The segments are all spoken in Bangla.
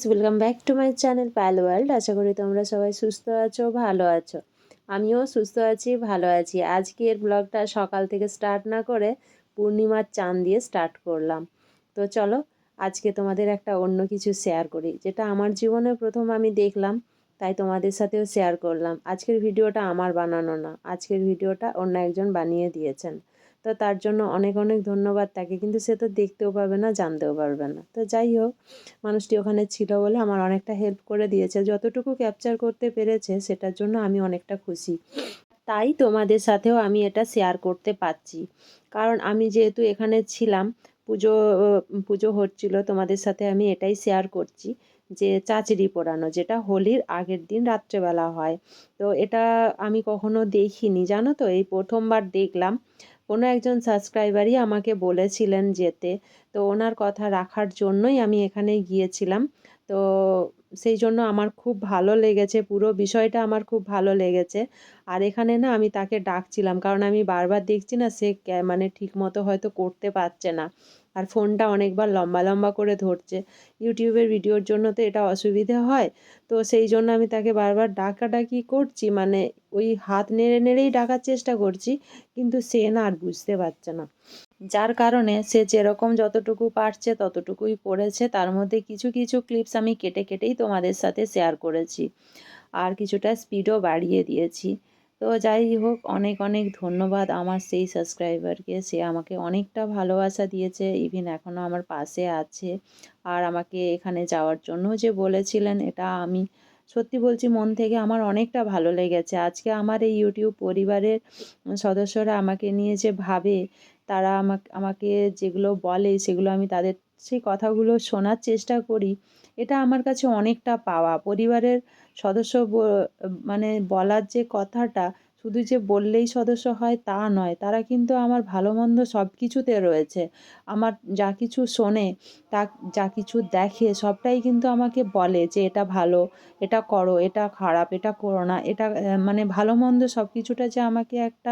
Welcome back to my channel Payel world. আশা করি তোমরা সবাই সুস্থ আছো, ভালো আছো। আমিও সুস্থ আছি, ভালো আছি। আজকের ব্লগটা সকাল থেকে স্টার্ট না করে পূর্ণিমার চাঁদ দিয়ে স্টার্ট করলাম। তো চলো আজকে তোমাদের একটা অন্য কিছু শেয়ার করি, যেটা আমার জীবনে প্রথম আমি দেখলাম, তাই তোমাদের সাথেও শেয়ার করলাম। আজকের ভিডিওটা আমার বানানো না, আজকের ভিডিওটা অন্য একজন বানিয়ে দিয়েছেন। তো তার জন্য অনেক অনেক ধন্যবাদ তাকে, কিন্তু সে তো দেখতেও পারবে না, জানতেও পারবে না। তো যাই হোক, মানুষটি ওখানে ছিল বলে আমার অনেকটা হেল্প করে দিয়েছে, যতটুকু ক্যাপচার করতে পেরেছে সেটার জন্য আমি অনেকটা খুশি। তাই তোমাদের সাথেও আমি এটা শেয়ার করতে পারছি, কারণ আমি যেহেতু এখানে ছিলাম, পুজো পুজো হচ্ছিল, তোমাদের সাথে আমি এটাই শেয়ার করছি যে চাচড়ি পোড়ানো, যেটা হোলির আগের দিন রাত্রেবেলা হয়। তো এটা আমি কখনো দেখিনি, জানো তো, এই প্রথমবার দেখলাম। কোনো একজন সাবস্ক্রাইবারই আমাকে বলেছিলেন যেতে, তো ওনার কথা রাখার জন্যই আমি এখানে গিয়েছিলাম। তো সেই জন্য আমার খুব ভালো লেগেছে, পুরো বিষয়টা আমার খুব ভালো লেগেছে। আর এখানে না আমি তাকে ডাকছিলাম, কারণ আমি বারবার দেখছি না সে মানে ঠিক মতো হয়তো করতে পারছে না, আর ফোনটা অনেকবার লম্বা লম্বা করে ধরছে। ইউটিউবের ভিডিওর জন্য তো এটা অসুবিধে হয়। তো সেই জন্য আমি তাকে বারবার ডাকাডাকি করছি, মানে ওই হাত নেড়ে নেড়েই ডাকার চেষ্টা করছি, কিন্তু সে না আর বুঝতে পারছে না। যার কারণে সে যেরকম যতটুকু পারছে ততটুকুই করেছে। তার মধ্যে কিছু কিছু ক্লিপস আমি কেটে কেটেই তোমাদের সাথে শেয়ার করেছি, আর কিছুটা স্পিডও বাড়িয়ে দিয়েছি। তো যাই হোক, অনেক অনেক ধন্যবাদ আমার সেই সাবস্ক্রাইবারকে। সে আমাকে অনেকটা ভালোবাসা দিয়েছে, ইভিন এখনও আমার পাশে আছে। আর আমাকে এখানে যাওয়ার জন্য যে বলেছিলেন, এটা আমি সত্যি বলছি মন থেকে আমার অনেকটা ভালো লেগেছে। আজকে আমার এই ইউটিউব পরিবারের সদস্যরা আমাকে নিয়ে যে ভাবে, তারা আমাকে যেগুলো বলে সেগুলো আমি তাদের সেই কথাগুলো শোনার চেষ্টা করি। এটা আমার কাছে অনেকটা পাওয়া। পরিবারের সদস্য মানে বলার যে কথাটা, শুধু যে বললেই সদস্য হয় তা নয়, তারা কিন্তু আমার ভালো মন্দ সব কিছুতে রয়েছে। আমার যা কিছু শোনে, তা যা কিছু দেখে, সবটাই কিন্তু আমাকে বলে যে এটা ভালো, এটা করো, এটা খারাপ, এটা করো না, এটা মানে ভালো মন্দ সব কিছুটা যে আমাকে একটা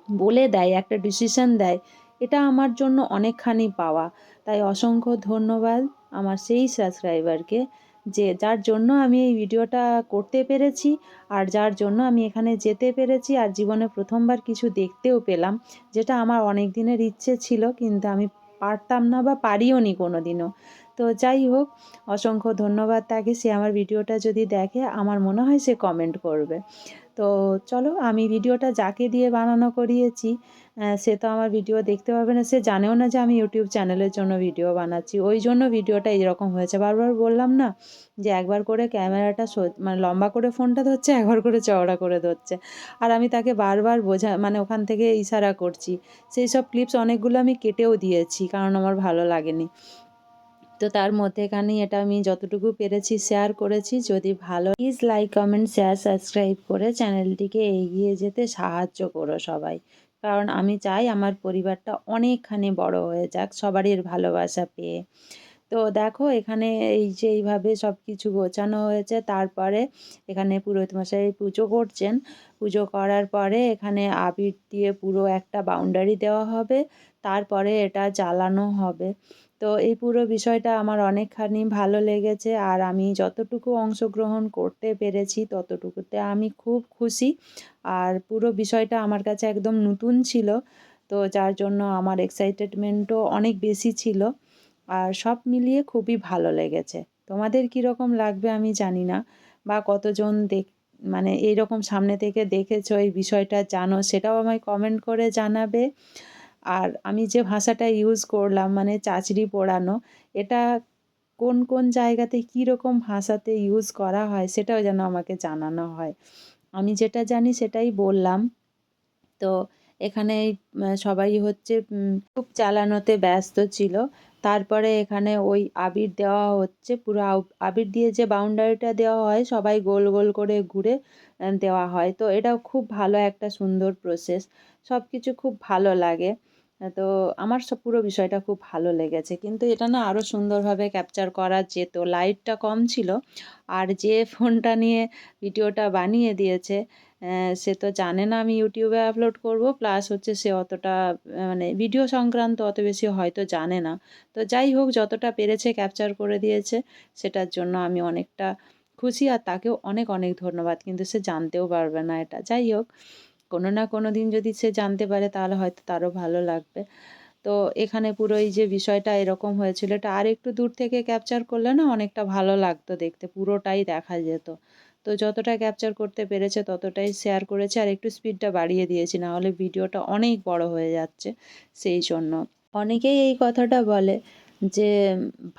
বলে দেয়, একটা ডিসিশন দেয়, এটা আমার জন্য অনেকখানি পাওয়া। তাই অসংখ্য ধন্যবাদ আমার সেই সাবস্ক্রাইবারকে, যে যার জন্য আমি এই ভিডিওটা করতে পেরেছি, আর যার জন্য আমি এখানে যেতে পেরেছি, আর জীবনে প্রথমবার কিছু দেখতেও পেলাম, যেটা আমার অনেক দিনের ইচ্ছে ছিল, কিন্তু আমি পারতাম না বা পারিও নি কোনো দিনও। তো যাই হোক, অসংখ্য ধন্যবাদ তাকে। সে আমার ভিডিওটা যদি দেখে, আমার মনে হয় সে কমেন্ট করবে। তো চলো, আমি ভিডিওটা যাকে দিয়ে বানানো করিয়েছি, সে তো আমার ভিডিও দেখতে পাবে না, সে জানেও না যে আমি ইউটিউব চ্যানেলের জন্য ভিডিও বানাচ্ছি। ওই জন্য ভিডিওটা এইরকম হয়েছে। বারবার বললাম না যে একবার করে ক্যামেরাটা মানে লম্বা করে ফোনটা ধরছে, একবার করে চওড়া করে ধরছে। আর আমি তাকে বারবার মানে ওখান থেকে ইশারা করছি। সেই সব ক্লিপস অনেকগুলো আমি কেটেও দিয়েছি, কারণ আমার ভালো লাগেনি। তো তার মধ্যেখানেই এটা আমি যতটুকু পেরেছি শেয়ার করেছি। যদি ভালো, please like, comment, share, subscribe করে চ্যানেলটিকে এগিয়ে যেতে সাহায্য করো সবাই। কারণ আমি চাই আমার পরিবারটা অনেকখানি বড় হয়ে যাক, সবারই ভালোবাসা পেয়ে। তো দেখো, এখানে এই যে এইভাবে সব কিছু গোছানো হয়েছে। তারপরে এখানে পুরোহিত মশাই পুজো করছেন। পুজো করার পরে এখানে আবির দিয়ে পুরো একটা বাউন্ডারি দেওয়া হবে, তারপরে এটা জ্বালানো হবে। তো এই পুরো বিষয়টা আমার অনেকখানি ভালো লেগেছে, আর আমি যতটুকু অংশগ্রহণ করতে পেরেছি ততটুকুতে আমি খুব খুশি। আর পুরো বিষয়টা আমার কাছে একদম নতুন ছিল, তো যার জন্য আমার এক্সাইটেডমেন্টও অনেক বেশি ছিল। আর সব মিলিয়ে খুবই ভালো লেগেছে। তোমাদের কীরকম লাগবে আমি জানি না, বা কতজন মানে এইরকম সামনে থেকে দেখেছো, এই বিষয়টা জানো, সেটাও আমায় কমেন্ট করে জানাবে। আর আমি যে ভাষাটা ইউজ করলাম, মানে চাচড়ি পোড়ানো, এটা কোন কোন জায়গাতে কীরকম ভাষাতে ইউজ করা হয় সেটাও যেন আমাকে জানানো হয়। আমি যেটা জানি সেটাই বললাম। তো এখানে সবাই হচ্ছে খুব চালানোতে ব্যস্ত ছিল। তারপরে এখানে ওই আবির দেওয়া হচ্ছে, পুরো আবির দিয়ে যে বাউন্ডারিটা দেওয়া হয়, সবাই গোল গোল করে ঘুরে দেওয়া হয়। তো এটাও খুব ভালো একটা সুন্দর প্রসেস, সব কিছু খুব ভালো লাগে। তো আমার পুরো বিষয়টা খুব ভালো লেগেছে, কিন্তু এটা না আরও সুন্দরভাবে ক্যাপচার করা যেত, লাইটটা কম ছিল। আর যে ফোনটা নিয়ে ভিডিওটা বানিয়ে দিয়েছে, সে তো জানে না আমি ইউটিউবে আপলোড করব, প্লাস হচ্ছে সে অতটা মানে ভিডিও সংক্রান্ত অত বেশি হয়তো জানে না। তো যাই হোক, যতটা পেরেছে ক্যাপচার করে দিয়েছে, সেটার জন্য আমি অনেকটা খুশি, আর তাকেও অনেক অনেক ধন্যবাদ। কিন্তু সে জানতেও পারবে না এটা। যাই হোক, কোনো না কোনো দিন যদি সে জানতে পারে তাহলে হয়তো তারও ভালো লাগবে। তো এখানে পুরো এই যে বিষয়টা এরকম হয়েছিল, এটা আরেকটু দূর থেকে ক্যাপচার করলে না অনেকটা ভালো লাগতো দেখতে, পুরোটাই দেখা যেত। তো যতটা ক্যাপচার করতে পেরেছে ততটাই শেয়ার করেছে, আর একটু স্পিডটা বাড়িয়ে দিয়েছি, না হলে ভিডিওটা অনেক বড় হয়ে যাচ্ছে সেই জন্য। অনেকেই এই কথাটা বলে যে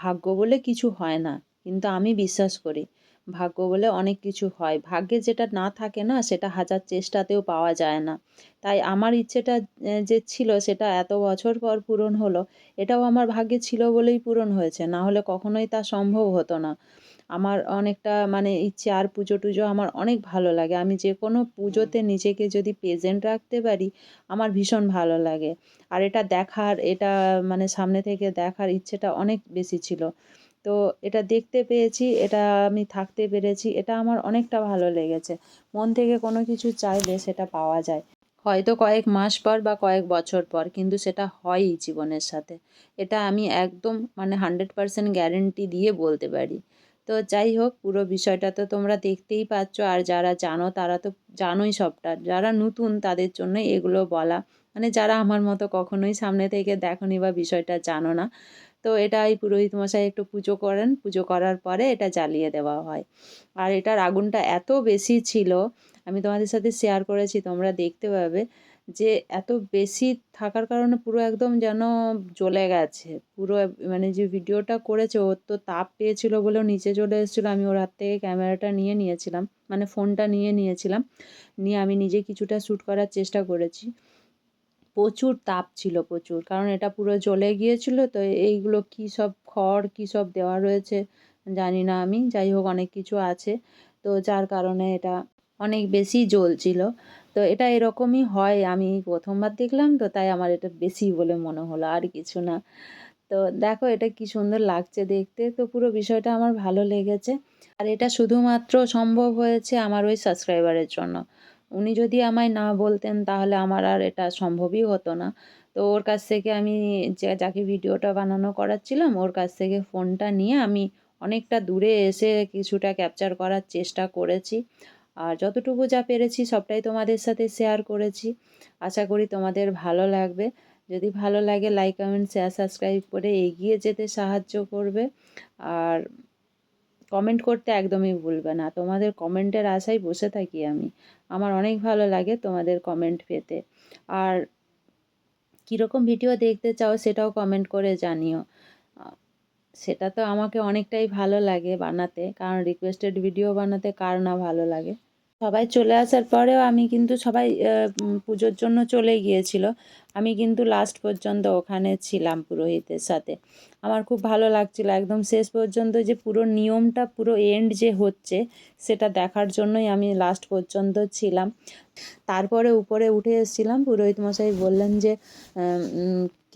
ভাগ্য বলে কিছু হয় না, কিন্তু আমি বিশ্বাস করি ভাগ্য বলে অনেক কিছু হয়। ভাগ্যে যেটা না থাকে না, সেটা হাজার চেষ্টাতেও পাওয়া যায় না। তাই আমার ইচ্ছেটা যে ছিল সেটা এত বছর পর পূরণ হলো, এটাও আমার ভাগ্যে ছিল বলেই পূরণ হয়েছে, না হলে কখনোই তা সম্ভব হতো না। আমার অনেকটা মানে ইচ্ছে, আর পুজো-টুজো আমার অনেক ভালো লাগে। আমি যেকোনো পুজোতে নিজেকে যদি প্রেজেন্ট রাখতে পারি, আমার ভীষণ ভালো লাগে। আর এটা দেখার, এটা মানে সামনে থেকে দেখার ইচ্ছেটা অনেক বেশি ছিল। তো এটা দেখতে পেয়েছি, এটা আমি থাকতে পেরেছি, এটা আমার অনেকটা ভালো লেগেছে। মন থেকে কোনো কিছু চাইলে সেটা পাওয়া যায়। হয়তো কয়েক মাস পর বা কয়েক বছর পর, কিন্তু সেটা হয়ই জীবনের সাথে। এটা আমি একদম মানে 100% গ্যারেন্টি দিয়ে বলতে পারি। তো যাই হোক, পুরো বিষয়টা তো তোমরা দেখতেই পাচ্ছ, আর যারা জানো তারা তো জানোই সবটা। যারা নতুন তাদের জন্য এগুলো বলা, মানে যারা আমার মতো কখনোই সামনে থেকে দেখোনি বা বিষয়টা জানো না। তো এটা এই পুরোহিত মশাই একটু পুজো করেন, পুজো করার পরে এটা জ্বালিয়ে দেওয়া হয়। আর এটার আগুনটা এত বেশি ছিল, আমি তোমাদের সাথে শেয়ার করেছি, তোমরা দেখতে পাবে, যে এত বেশি থাকার কারণে পুরো একদম যেন জ্বলে গেছে পুরো। মানে যে ভিডিওটা করেছে, ওর তো তাপ পেয়েছিল বলেও নিচে চলে এসেছিলো। আমি ওর হাত থেকে ক্যামেরাটা নিয়ে নিয়েছিলাম, মানে ফোনটা নিয়ে নিয়েছিলাম, নিয়ে আমি নিজে কিছুটা শ্যুট করার চেষ্টা করেছি। প্রচুর তাপ ছিল, প্রচুর, কারণ এটা পুরো জ্বলে গিয়েছিল। তো এইগুলো কী সব খড় কী সব দেওয়া রয়েছে জানি না আমি, যাই হোক অনেক কিছু আছে, তো যার কারণে এটা অনেক বেশি জ্বলছিল। তো এটা এরকমই হয়, আমি প্রথমবার দেখলাম তো, তাই আমার এটা বেশি বলে মনে হলো, আর কিছু না। তো দেখো এটা কি সুন্দর লাগছে দেখতে, তো পুরো বিষয়টা আমার ভালো লেগেছে। আর এটা শুধুমাত্র সম্ভব হয়েছে আমার ওই সাবস্ক্রাইবারের জন্য। উনি যদি আমায় না বলতেন তাহলে আমার আর এটা সম্ভবই হতো না। তো ওর কাছ থেকে আমি, যাকে ভিডিওটা বানানো করাচ্ছিলাম, ওর কাছ থেকে ফোনটা নিয়ে আমি অনেকটা দূরে এসে কিছুটা ক্যাপচার করার চেষ্টা করেছি। আর যতটুকু যা পেরেছি সবটাই তোমাদের সাথে শেয়ার করেছি। আশা করি তোমাদের ভালো লাগবে। যদি ভালো লাগে লাইক, কমেন্ট, শেয়ার, সাবস্ক্রাইব করে এগিয়ে যেতে সাহায্য করবে। আর কমেন্ট করতে একদমই ভুলবে না। তোমাদের কমেন্টের আশায় বসে থাকি আমি। আমার অনেক ভালো লাগে তোমাদের কমেন্ট পেতে। আর কীরকম ভিডিও দেখতে চাও সেটাও কমেন্ট করে জানিও। আ সেটা তো আমাকে অনেকটাই ভালো লাগে বানাতে, কারণ রিকোয়েস্টেড ভিডিও বানাতে কার না ভালো লাগে। সবাই চলে আসার পরেও আমি কিন্তু, সবাই পুজোর জন্য চলে গিয়েছিল, আমি কিন্তু লাস্ট পর্যন্ত ওখানে ছিলাম পুরোহিতের সাথে। আমার খুব ভালো লাগছিল একদম শেষ পর্যন্ত, যে পুরো নিয়মটা পুরো এন্ড যে হচ্ছে সেটা দেখার জন্যই আমি লাস্ট পর্যন্ত ছিলাম। তারপরে উপরে উঠে এসেছিলাম, পুরোহিত মশাই বললেন যে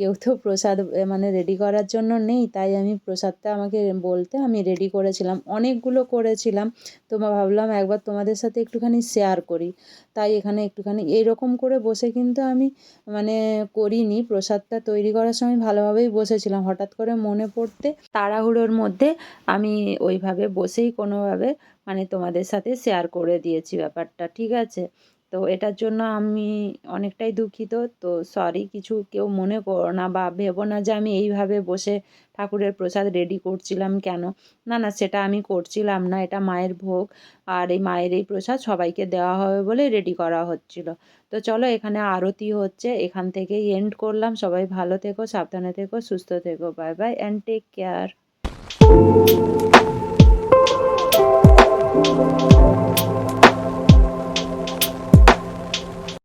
কেউ তো প্রসাদ মানে রেডি করার জন্য নেই, তাই আমি প্রসাদটা আমাকে বলতে আমি রেডি করেছিলাম, অনেকগুলো করেছিলাম। তো ভাবলাম একবার তোমাদের সাথে একটুখানি শেয়ার করি, তাই এখানে একটুখানি এইরকম করে বসে কিন্তু আমি মানে করিনি। প্রসাদটা তৈরি করার সময় ভালোভাবেই বসেছিলাম, হঠাৎ করে মনে পড়তে তাড়াহুড়োর মধ্যে আমি ওইভাবে বসেই কোনোভাবে মানে তোমাদের সাথে শেয়ার করে দিয়েছি ব্যাপারটা, ঠিক আছে? তো এটার জন্য আমি অনেকটাই দুঃখিত। তো সরি, কিছু কেউ মনে করো না বা ভেবো না যে আমি এইভাবে বসে ঠাকুরের প্রসাদ রেডি করছিলাম কেন। না, না, সেটা আমি করছিলাম না। এটা মায়ের ভোগ, আর এই মায়ের এই প্রসাদ সবাইকে দেওয়া হবে বলে রেডি করা হচ্ছিল। তো চলো, এখানে আরতি হচ্ছে, এখান থেকেই এন্ড করলাম। সবাই ভালো থেকো, সাবধানে থেকো, সুস্থ থেকো। Bye bye and take care.